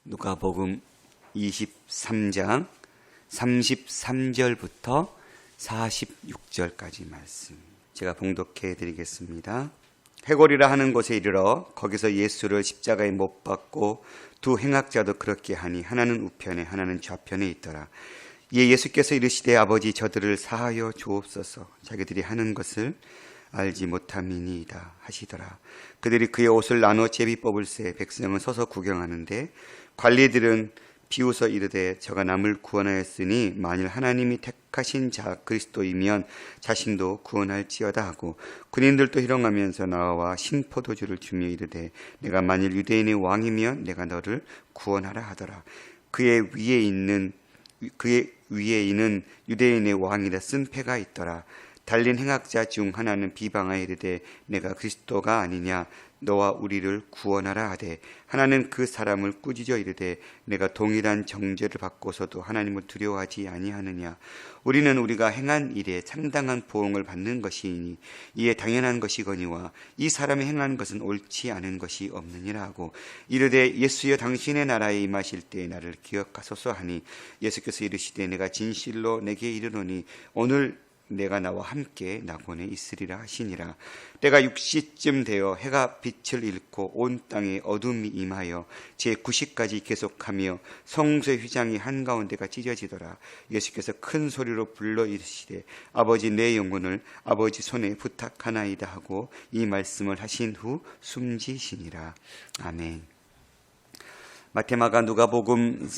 누가복음 23장 33절부터 46절까지 말씀 제가 봉독해 드리겠습니다. 해골이라 하는 곳에 이르러 거기서 예수를 십자가에 못 박고 두 행악자도 그렇게 하니 하나는 우편에 하나는 좌편에 있더라. 이에 예수께서 이르시되 아버지 저들을 사하여 주옵소서 자기들이 하는 것을 알지 못함이니이다 하시더라. 그들이 그의 옷을 나눠 제비 뽑을새 백성은 서서 구경하는데 관리들은 비웃어 이르되 저가 남을 구원하였으니 만일 하나님이 택하신 자 그리스도이면 자신도 구원할지어다 하고 군인들도 희롱하면서 나와 신포도주를 주며 이르되 내가 만일 유대인의 왕이면 내가 너를 구원하라 하더라. 그의 위에 있는 유대인의 왕이라 쓴 패가 있더라. 달린 행악자 중 하나는 비방하여 이르되 내가 그리스도가 아니냐 너와 우리를 구원하라 하되 하나는 그 사람을 꾸짖어 이르되 내가 동일한 정죄를 받고서도 하나님을 두려워하지 아니하느냐. 우리는 우리가 행한 일에 상당한 보응을 받는 것이니 이에 당연한 것이거니와 이 사람이 행한 것은 옳지 않은 것이 없느니라 하고 이르되 예수여 당신의 나라에 임하실 때에 나를 기억하소서 하니 예수께서 이르시되 내가 진실로 내게 이르노니 오늘 내가 나와 함께 낙원에 있으리라 하시니라. 때가 6시쯤 되어 해가 빛을 잃고 온 땅에 어둠이 임하여 제9시까지 계속하며 성소의 휘장이 한가운데가 찢어지더라. 예수께서 큰 소리로 불러 이르시되 아버지 내 영혼을 아버지 손에 부탁하나이다 하고 이 말씀을 하신 후 숨지시니라. 아멘. 마태마가 누가복음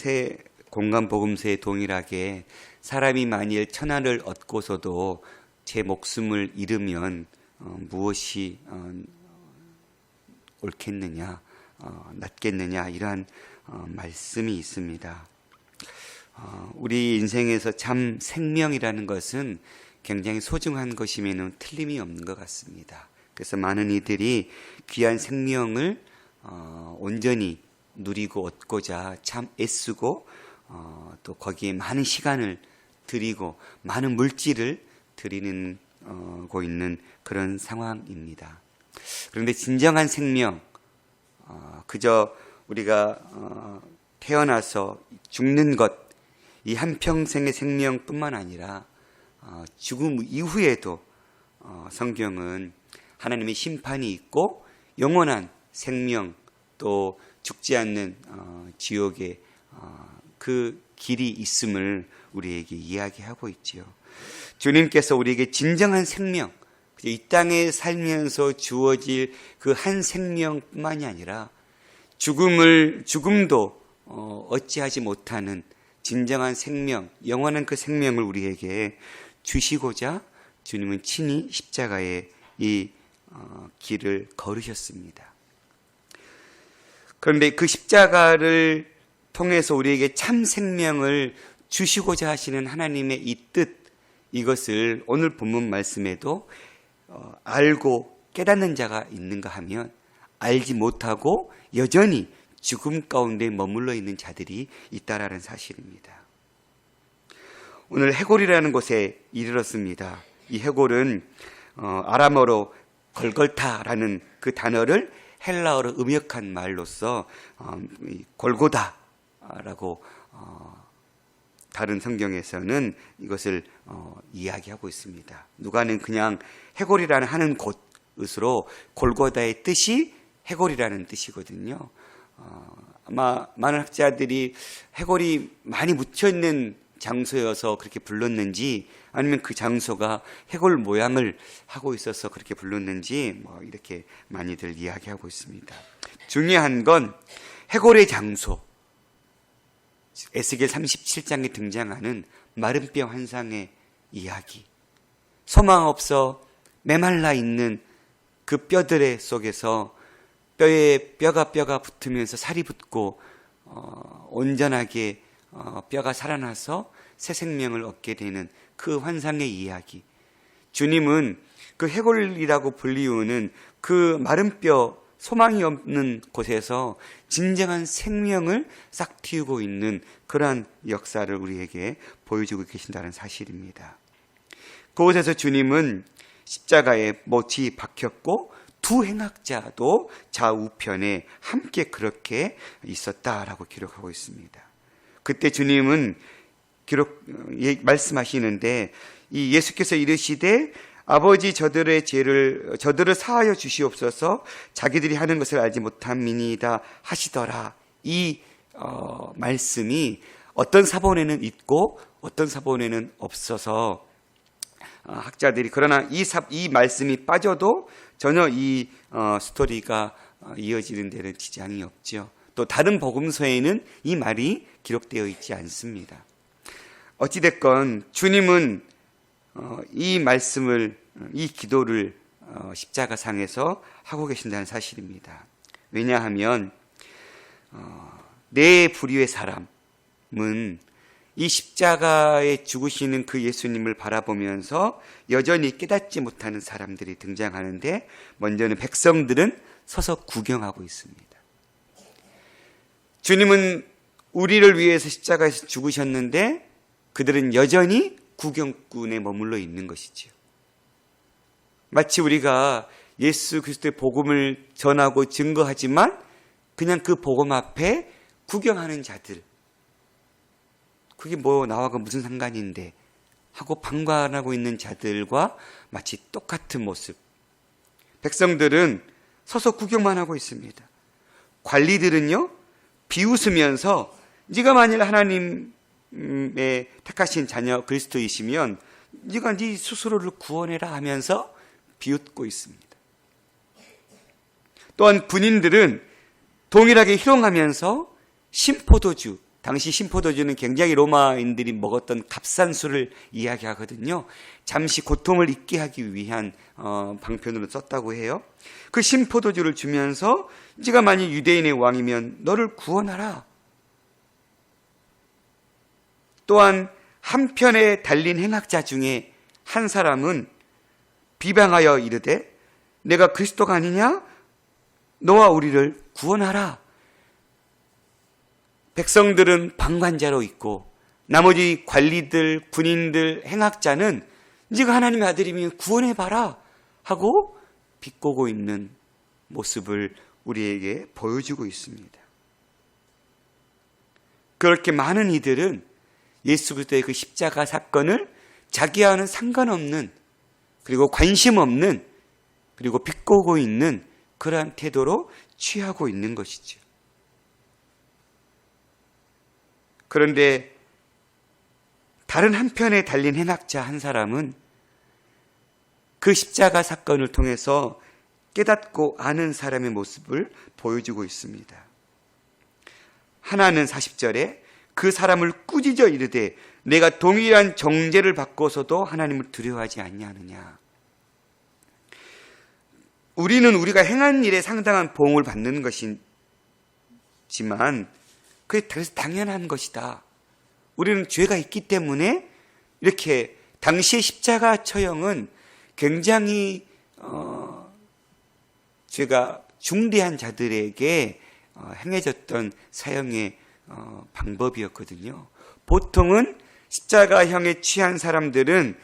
공간복음서에 동일하게 사람이 만일 천하를 얻고서도 제 목숨을 잃으면 무엇이 옳겠느냐, 낫겠느냐 이러한 말씀이 있습니다. 우리 인생에서 참 생명이라는 것은 굉장히 소중한 것임에는 틀림이 없는 것 같습니다. 그래서 많은 이들이 귀한 생명을 온전히 누리고 얻고자 참 애쓰고 또 거기에 많은 시간을 들이고 많은 물질을 들이고 있는 그런 상황입니다. 그런데 진정한 생명, 그저 우리가 태어나서 죽는 것, 이 한평생의 생명뿐만 아니라 죽음 이후에도 성경은 하나님의 심판이 있고 영원한 생명 또 죽지 않는 지옥의 그 길이 있음을 우리에게 이야기하고 있지요. 주님께서 우리에게 진정한 생명, 이 땅에 살면서 주어질 그 한 생명뿐만이 아니라 죽음도 어찌하지 못하는 진정한 생명, 영원한 그 생명을 우리에게 주시고자 주님은 친히 십자가의 이 길을 걸으셨습니다. 그런데 그 십자가를 통해서 우리에게 참 생명을 주시고자 하시는 하나님의 이 뜻, 이것을 오늘 본문 말씀에도 알고 깨닫는 자가 있는가 하면 알지 못하고 여전히 죽음 가운데 머물러 있는 자들이 있다라는 사실입니다. 오늘 해골이라는 곳에 이르렀습니다. 이 해골은 아람어로 골골타라는 그 단어를 헬라어로 음역한 말로서 골고다라고 다른 성경에서는 이것을 이야기하고 있습니다. 누가는 그냥 해골이라는 하는 곳으로 골고다의 뜻이 해골이라는 뜻이거든요. 아마 많은 학자들이 해골이 많이 묻혀있는 장소여서 그렇게 불렀는지 아니면 그 장소가 해골 모양을 하고 있어서 그렇게 불렀는지 이렇게 많이들 이야기하고 있습니다. 중요한 건 해골의 장소, 에스겔 37장에 등장하는 마른 뼈 환상의 이야기, 소망 없어 메말라 있는 그 뼈들 속에서 뼈에 뼈가 붙으면서 살이 붙고 온전하게 뼈가 살아나서 새 생명을 얻게 되는 그 환상의 이야기. 주님은 그 해골이라고 불리우는 그 마른 뼈, 소망이 없는 곳에서 진정한 생명을 싹 틔우고 있는 그러한 역사를 우리에게 보여주고 계신다는 사실입니다. 그곳에서 주님은 십자가에 못이 박혔고 두 행악자도 좌우편에 함께 그렇게 있었다라고 기록하고 있습니다. 그때 주님은 말씀하시는데 이 예수께서 이르시되 아버지 저들의 죄를 저들을 사하여 주시옵소서 자기들이 하는 것을 알지 못함이니이다 하시더라. 이 말씀이 어떤 사본에는 있고 어떤 사본에는 없어서 학자들이 그러나 이 말씀이 빠져도 전혀 이 스토리가 이어지는 데는 지장이 없죠. 또 다른 복음서에는 이 말이 기록되어 있지 않습니다. 어찌됐건 주님은 이 말씀을, 이 기도를 십자가상에서 하고 계신다는 사실입니다. 왜냐하면 내 부류의 사람은 이 십자가에 죽으시는 그 예수님을 바라보면서 여전히 깨닫지 못하는 사람들이 등장하는데, 먼저는 백성들은 서서 구경하고 있습니다. 주님은 우리를 위해서 십자가에서 죽으셨는데 그들은 여전히 구경꾼에 머물러 있는 것이지요. 마치 우리가 예수 그리스도의 복음을 전하고 증거하지만 그냥 그 복음 앞에 구경하는 자들, 그게 뭐 나와가 무슨 상관인데 하고 방관하고 있는 자들과 마치 똑같은 모습. 백성들은 서서 구경만 하고 있습니다. 관리들은요, 비웃으면서 네가 만일 하나님의 택하신 자녀 그리스도이시면 네가 네 스스로를 구원해라 하면서 비웃고 있습니다. 또한 군인들은 동일하게 희롱하면서 신포도주, 당시 신포도주는 굉장히 로마인들이 먹었던 값싼 술을 이야기하거든요. 잠시 고통을 잊게 하기 위한 방편으로 썼다고 해요. 그 신포도주를 주면서 네가 만일 유대인의 왕이면 너를 구원하라. 또한 한편에 달린 행악자 중에 한 사람은 비방하여 이르되 내가 그리스도가 아니냐? 너와 우리를 구원하라. 백성들은 방관자로 있고 나머지 관리들, 군인들, 행악자는 네가 하나님의 아들이면 구원해봐라 하고 비꼬고 있는 모습을 우리에게 보여주고 있습니다. 그렇게 많은 이들은 예수 그리스도의 그 십자가 사건을 자기와는 상관없는, 그리고 관심 없는, 그리고 비꼬고 있는 그러한 태도로 취하고 있는 것이죠. 그런데 다른 한편에 달린 행악자 한 사람은 그 십자가 사건을 통해서 깨닫고 아는 사람의 모습을 보여주고 있습니다. 하나는 40절에 그 사람을 꾸짖어 이르되 내가 동일한 정죄를 받고서도 하나님을 두려워하지 않냐느냐. 우리는 우리가 행한 일에 상당한 보응을 받는 것이지만 그게 당연한 것이다. 우리는 죄가 있기 때문에 이렇게 당시의 십자가 처형은 굉장히 죄가 중대한 자들에게 행해졌던 사형의 방법이었거든요. 보통은 십자가형에 취한 사람들은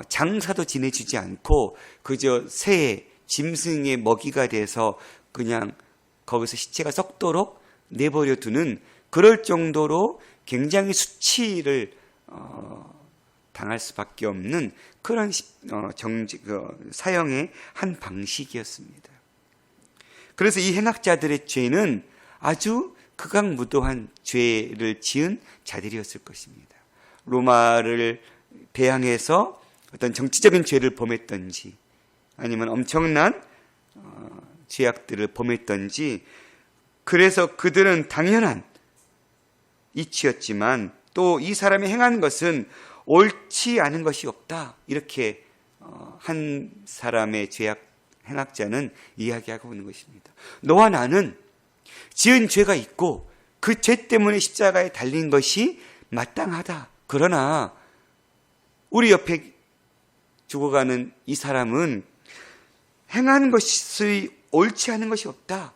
장사도 지내주지 않고 그저 새에 짐승의 먹이가 돼서 그냥 거기서 시체가 썩도록 내버려 두는, 그럴 정도로 굉장히 수치를 당할 수밖에 없는 그런 사형의 한 방식이었습니다. 그래서 이 행악자들의 죄는 아주 극악무도한 죄를 지은 자들이었을 것입니다. 로마를 대항해서 어떤 정치적인 죄를 범했던지 아니면 엄청난 죄악들을 범했던지, 그래서 그들은 당연한 이치였지만 또 이 사람이 행한 것은 옳지 않은 것이 없다, 이렇게 한 사람의 행악자는 이야기하고 있는 것입니다. 너와 나는 지은 죄가 있고 그 죄 때문에 십자가에 달린 것이 마땅하다. 그러나 우리 옆에 죽어가는 이 사람은 행한 것이 옳지 않은 것이 없다.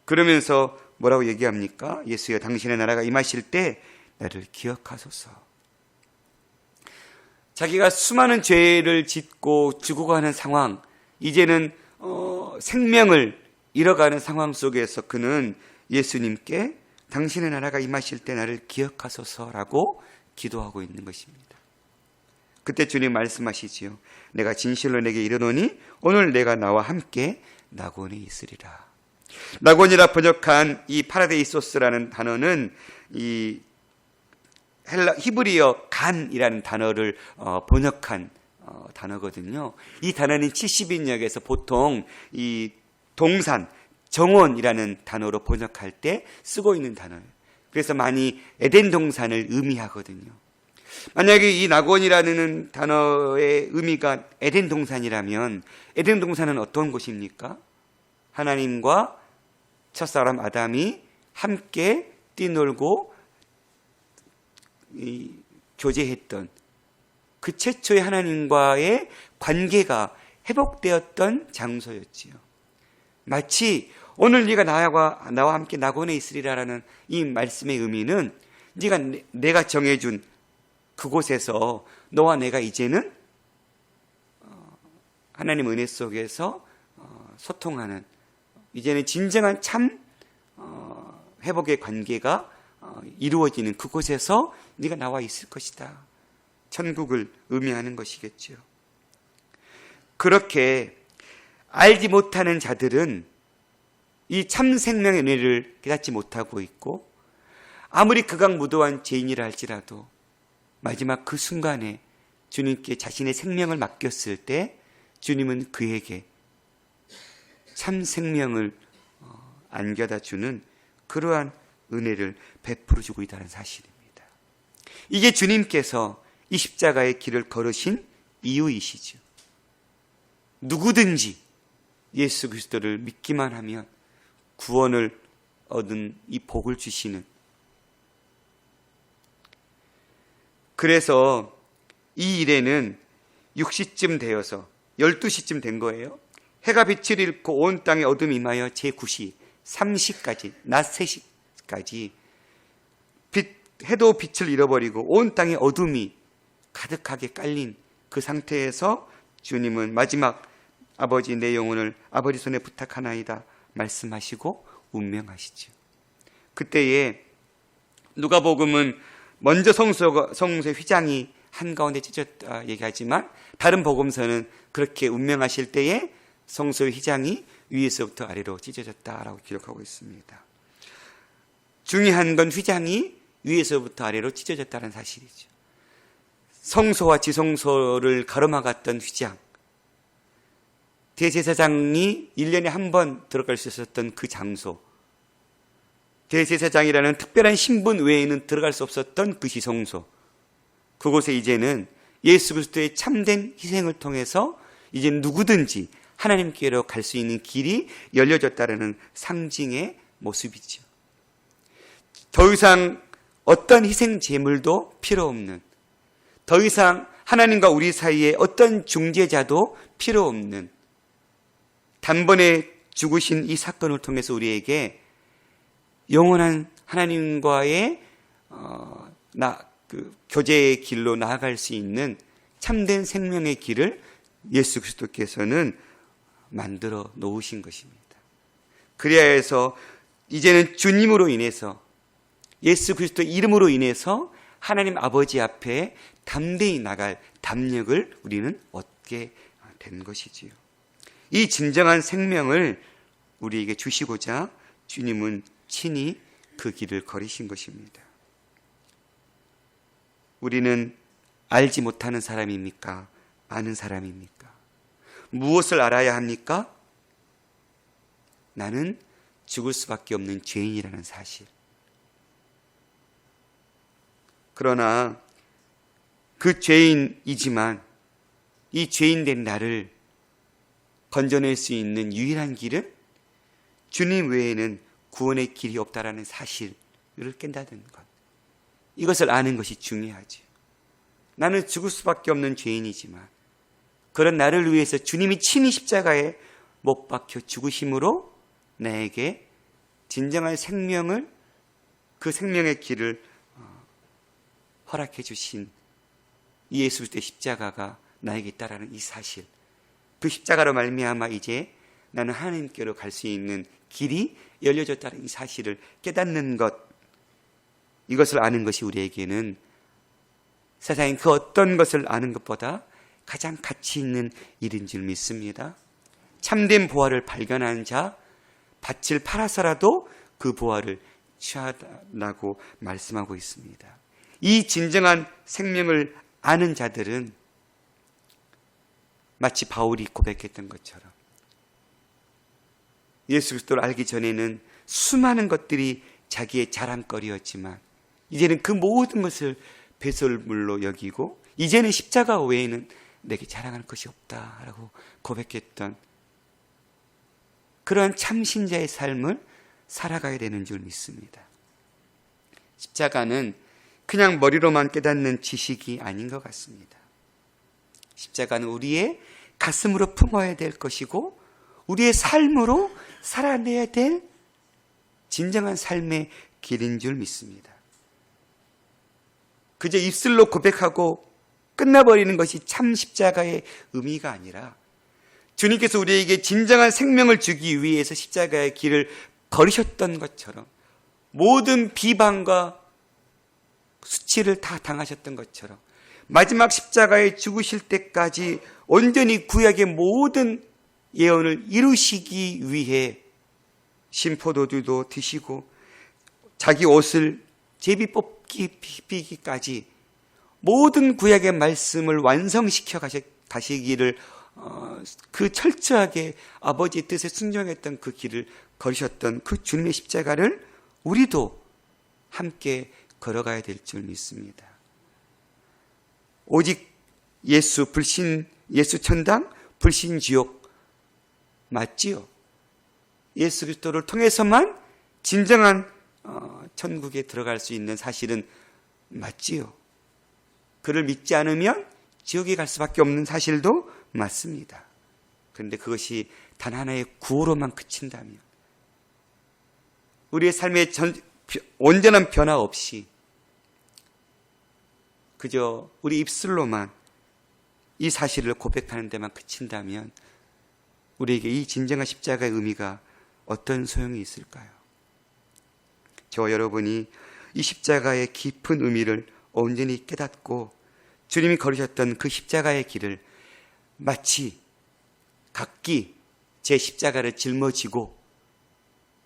그러면서 뭐라고 얘기합니까? 예수여 당신의 나라가 임하실 때 나를 기억하소서. 자기가 수많은 죄를 짓고 죽어가는 상황, 이제는 생명을 잃어가는 상황 속에서 그는 예수님께 당신의 나라가 임하실 때 나를 기억하소서라고 기도하고 있는 것입니다. 그때 주님 말씀하시지요. 내가 진실로 내게 이르노니 오늘 내가 나와 함께 낙원에 있으리라. 낙원이라 번역한 이 파라데이소스라는 단어는 이 히브리어 간이라는 단어를 번역한 단어거든요. 이 단어는 70인역에서 보통 이 동산, 정원이라는 단어로 번역할 때 쓰고 있는 단어예요. 그래서 많이 에덴 동산을 의미하거든요. 만약에 이 낙원이라는 단어의 의미가 에덴 동산이라면 에덴 동산은 어떤 곳입니까? 하나님과 첫사람 아담이 함께 뛰놀고 교제했던 그 최초의 하나님과의 관계가 회복되었던 장소였지요. 마치 오늘 네가 나와 함께 낙원에 있으리라라는 이 말씀의 의미는 내가 정해준 그곳에서 너와 내가 이제는 하나님 은혜 속에서 소통하는, 이제는 진정한 참 회복의 관계가 이루어지는 그곳에서 네가 나와 있을 것이다. 천국을 의미하는 것이겠죠. 그렇게 알지 못하는 자들은 이 참 생명의 은혜를 깨닫지 못하고 있고, 아무리 극악무도한 죄인이라 할지라도 마지막 그 순간에 주님께 자신의 생명을 맡겼을 때 주님은 그에게 참 생명을 안겨다 주는 그러한 은혜를 베풀어 주고 있다는 사실입니다. 이게 주님께서 이 십자가의 길을 걸으신 이유이시죠. 누구든지 예수 그리스도를 믿기만 하면 구원을 얻은 이 복을 주시는, 그래서 이 일에는 6시쯤 되어서 12시쯤 된 거예요. 해가 빛을 잃고 온 땅에 어둠이 임하여 제9시 3시까지 낮 3시까지 해도 빛을 잃어버리고 온 땅에 어둠이 가득하게 깔린 그 상태에서 주님은 마지막 아버지 내 영혼을 아버지 손에 부탁하나이다 말씀하시고 운명하시죠. 그때에 누가복음은 먼저 성소의 휘장이 한가운데 찢어졌다 얘기하지만 다른 복음서는 그렇게 운명하실 때에 성소의 휘장이 위에서부터 아래로 찢어졌다라고 기록하고 있습니다. 중요한 건 휘장이 위에서부터 아래로 찢어졌다는 사실이죠. 성소와 지성소를 가로막았던 휘장, 대제사장이 1년에 한 번 들어갈 수 있었던 그 장소, 대제사장이라는 특별한 신분 외에는 들어갈 수 없었던 그 지성소, 그곳에 이제는 예수 그리스도의 참된 희생을 통해서 이제 누구든지 하나님께로 갈 수 있는 길이 열려졌다는 상징의 모습이죠. 더 이상 어떤 희생 제물도 필요 없는, 더 이상 하나님과 우리 사이에 어떤 중재자도 필요 없는, 단번에 죽으신 이 사건을 통해서 우리에게 영원한 하나님과의 교제의 길로 나아갈 수 있는 참된 생명의 길을 예수 그리스도께서는 만들어 놓으신 것입니다. 그래야 해서 이제는 주님으로 인해서, 예수 그리스도 이름으로 인해서 하나님 아버지 앞에 담대히 나갈 담력을 우리는 얻게 된 것이지요. 이 진정한 생명을 우리에게 주시고자 주님은 친히 그 길을 걸으신 것입니다. 우리는 알지 못하는 사람입니까? 아는 사람입니까? 무엇을 알아야 합니까? 나는 죽을 수밖에 없는 죄인이라는 사실. 그러나 그 죄인이지만 이 죄인된 나를 건져낼 수 있는 유일한 길은 주님 외에는 구원의 길이 없다라는 사실을 깨닫는 것. 이것을 아는 것이 중요하죠. 나는 죽을 수밖에 없는 죄인이지만 그런 나를 위해서 주님이 친히 십자가에 못 박혀 죽으심으로 나에게 진정한 생명을, 그 생명의 길을 허락해 주신 이 예수 그리스도의 십자가가 나에게 있다라는 이 사실, 그 십자가로 말미암아 이제 나는 하나님께로 갈 수 있는 길이 열려졌다는 이 사실을 깨닫는 것, 이것을 아는 것이 우리에게는 세상의 그 어떤 것을 아는 것보다 가장 가치 있는 일인 줄 믿습니다. 참된 보화를 발견한 자, 밭을 팔아서라도 그 보화를 취하라고 말씀하고 있습니다. 이 진정한 생명을 아는 자들은 마치 바울이 고백했던 것처럼 예수 그리스도를 알기 전에는 수많은 것들이 자기의 자랑거리였지만 이제는 그 모든 것을 배설물로 여기고 이제는 십자가 외에는 내게 자랑할 것이 없다라고 고백했던 그러한 참신자의 삶을 살아가야 되는 줄 믿습니다. 십자가는 그냥 머리로만 깨닫는 지식이 아닌 것 같습니다. 십자가는 우리의 가슴으로 품어야 될 것이고 우리의 삶으로 살아내야 될 진정한 삶의 길인 줄 믿습니다. 그저 입술로 고백하고 끝나버리는 것이 참 십자가의 의미가 아니라 주님께서 우리에게 진정한 생명을 주기 위해서 십자가의 길을 걸으셨던 것처럼 모든 비방과 수치를 다 당하셨던 것처럼 마지막 십자가에 죽으실 때까지 온전히 구약의 모든 예언을 이루시기 위해 신포도주도 드시고 자기 옷을 제비 뽑기까지 모든 구약의 말씀을 완성시켜 가시기를 그 철저하게 아버지의 뜻에 순종했던 그 길을 걸으셨던 그 주님의 십자가를 우리도 함께 걸어가야 될 줄 믿습니다. 오직 예수 천당, 불신 지옥 맞지요? 예수 그리스도를 통해서만 진정한 천국에 들어갈 수 있는 사실은 맞지요? 그를 믿지 않으면 지옥에 갈 수밖에 없는 사실도 맞습니다. 그런데 그것이 단 하나의 구호로만 그친다면 우리의 삶의 온전한 변화 없이 그저 우리 입술로만 이 사실을 고백하는 데만 그친다면 우리에게 이 진정한 십자가의 의미가 어떤 소용이 있을까요? 저와 여러분이 이 십자가의 깊은 의미를 온전히 깨닫고 주님이 걸으셨던 그 십자가의 길을 마치 각기 제 십자가를 짊어지고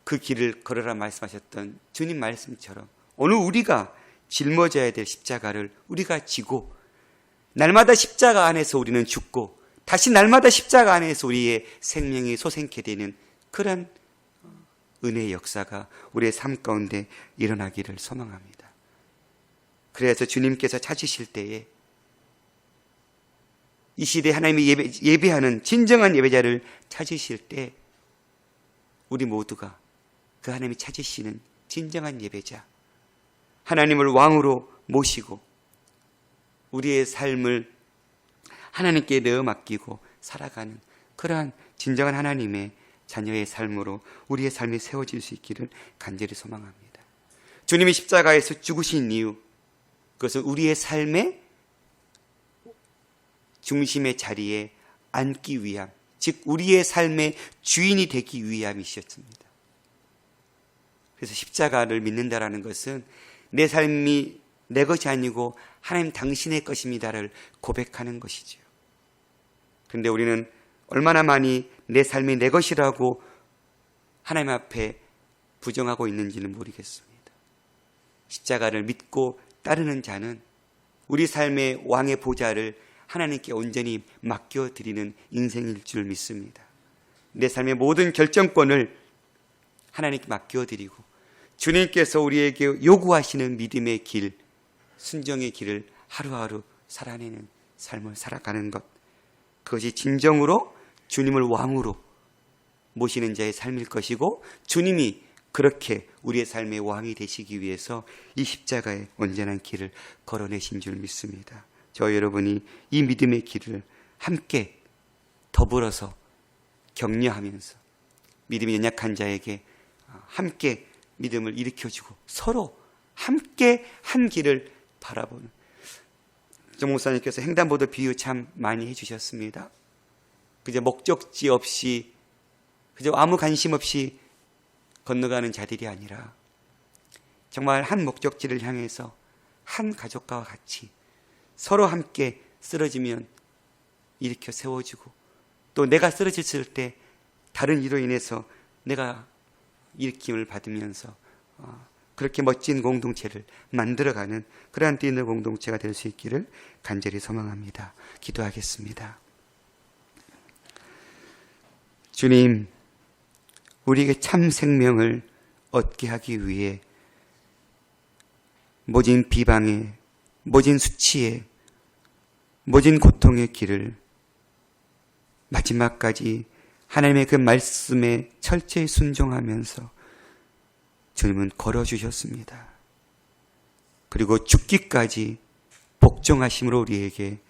그 길을 걸으라 말씀하셨던 주님 말씀처럼 오늘 우리가 짊어져야 될 십자가를 우리가 지고 날마다 십자가 안에서 우리는 죽고 다시 날마다 십자가 안에서 우리의 생명이 솟생케 되는 그런 은혜의 역사가 우리의 삶 가운데 일어나기를 소망합니다. 그래서 주님께서 찾으실 때에 이 시대에 하나님이 예배하는 진정한 예배자를 찾으실 때 우리 모두가 그 하나님이 찾으시는 진정한 예배자 하나님을 왕으로 모시고 우리의 삶을 하나님께 내어 맡기고 살아가는 그러한 진정한 하나님의 자녀의 삶으로 우리의 삶이 세워질 수 있기를 간절히 소망합니다. 주님이 십자가에서 죽으신 이유 그것은 우리의 삶의 중심의 자리에 앉기 위함, 즉 우리의 삶의 주인이 되기 위함이셨습니다. 그래서 십자가를 믿는다라는 것은 내 삶이 내 것이 아니고 하나님 당신의 것입니다를 고백하는 것이죠. 그런데 우리는 얼마나 많이 내 삶이 내 것이라고 하나님 앞에 부정하고 있는지는 모르겠습니다. 십자가를 믿고 따르는 자는 우리 삶의 왕의 보좌를 하나님께 온전히 맡겨드리는 인생일 줄 믿습니다. 내 삶의 모든 결정권을 하나님께 맡겨드리고 주님께서 우리에게 요구하시는 믿음의 길, 순종의 길을 하루하루 살아내는 삶을 살아가는 것, 그것이 진정으로 주님을 왕으로 모시는 자의 삶일 것이고 주님이 그렇게 우리의 삶의 왕이 되시기 위해서 이 십자가의 온전한 길을 걸어내신 줄 믿습니다. 저 여러분이 이 믿음의 길을 함께 더불어서 격려하면서 믿음이 연약한 자에게 함께 믿음을 일으켜주고 서로 함께 한 길을 바라보는 정 목사님께서 횡단보도 비유 참 많이 해주셨습니다. 그저 목적지 없이 그저 아무 관심 없이 건너가는 자들이 아니라 정말 한 목적지를 향해서 한 가족과 같이 서로 함께 쓰러지면 일으켜 세워주고, 또 내가 쓰러졌을 때 다른 이로 인해서 내가 일으킴을 받으면서 그렇게 멋진 공동체를 만들어가는 그러한 뛰는 공동체가 될 수 있기를 간절히 소망합니다. 기도하겠습니다. 주님, 우리에게 참 생명을 얻게 하기 위해 모진 비방에, 모진 수치에, 모진 고통의 길을 마지막까지 하나님의 그 말씀에 철저히 순종하면서 주님은 걸어주셨습니다. 그리고 죽기까지 복종하심으로 우리에게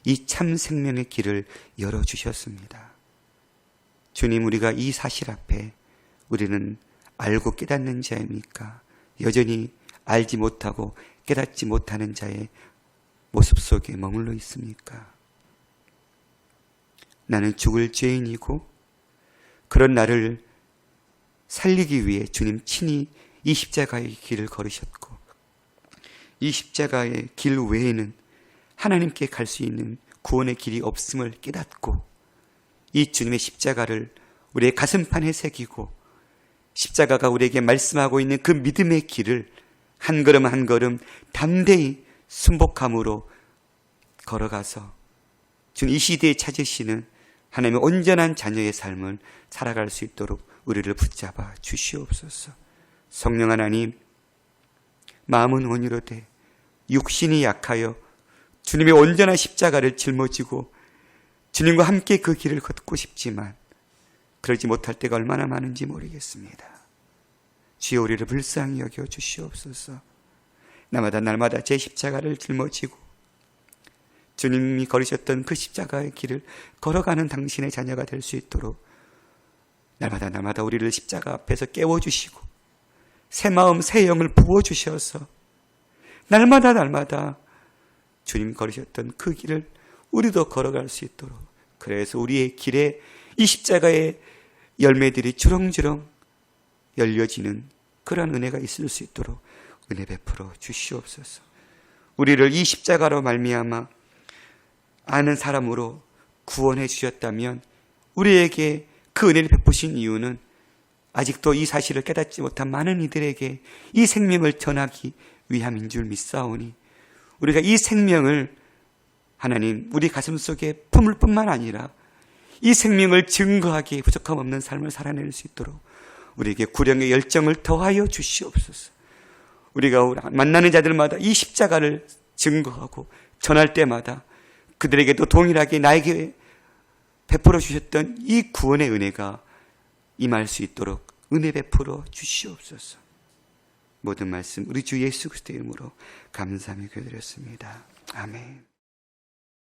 이 참 생명의 길을 열어주셨습니다. 주님, 우리가 이 사실 앞에 우리는 알고 깨닫는 자입니까? 여전히 알지 못하고 깨닫지 못하는 자의 모습 속에 머물러 있습니까? 나는 죽을 죄인이고 그런 나를 살리기 위해 주님 친히 이 십자가의 길을 걸으셨고, 이 십자가의 길 외에는 하나님께 갈 수 있는 구원의 길이 없음을 깨닫고 이 주님의 십자가를 우리의 가슴판에 새기고, 십자가가 우리에게 말씀하고 있는 그 믿음의 길을 한 걸음 한 걸음 담대히 순복함으로 걸어가서 주님 이 시대에 찾으시는 하나님의 온전한 자녀의 삶을 살아갈 수 있도록 우리를 붙잡아 주시옵소서. 성령 하나님, 마음은 온유로되 육신이 약하여 주님의 온전한 십자가를 짊어지고 주님과 함께 그 길을 걷고 싶지만 그러지 못할 때가 얼마나 많은지 모르겠습니다. 주여, 우리를 불쌍히 여겨 주시옵소서. 날마다 제 십자가를 짊어지고 주님이 걸으셨던 그 십자가의 길을 걸어가는 당신의 자녀가 될 수 있도록 날마다 우리를 십자가 앞에서 깨워주시고 새 마음 새 영을 부어주셔서 날마다 주님 걸으셨던 그 길을 우리도 걸어갈 수 있도록, 그래서 우리의 길에 이 십자가의 열매들이 주렁주렁 열려지는 그런 은혜가 있을 수 있도록 은혜 베풀어 주시옵소서. 우리를 이 십자가로 말미암아 아는 사람으로 구원해 주셨다면 우리에게 그 은혜를 베푸신 이유는 아직도 이 사실을 깨닫지 못한 많은 이들에게 이 생명을 전하기 위함인 줄 믿사오니, 우리가 이 생명을 하나님 우리 가슴 속에 품을 뿐만 아니라 이 생명을 증거하기에 부족함 없는 삶을 살아낼 수 있도록 우리에게 구령의 열정을 더하여 주시옵소서. 우리가 만나는 자들마다 이 십자가를 증거하고 전할 때마다 그들에게도 동일하게 나에게 베풀어 주셨던 이 구원의 은혜가 임할 수 있도록 은혜 베풀어 주시옵소서. 모든 말씀 우리 주 예수 그리스도의 이름으로 감사하며 기도드렸습니다. 아멘.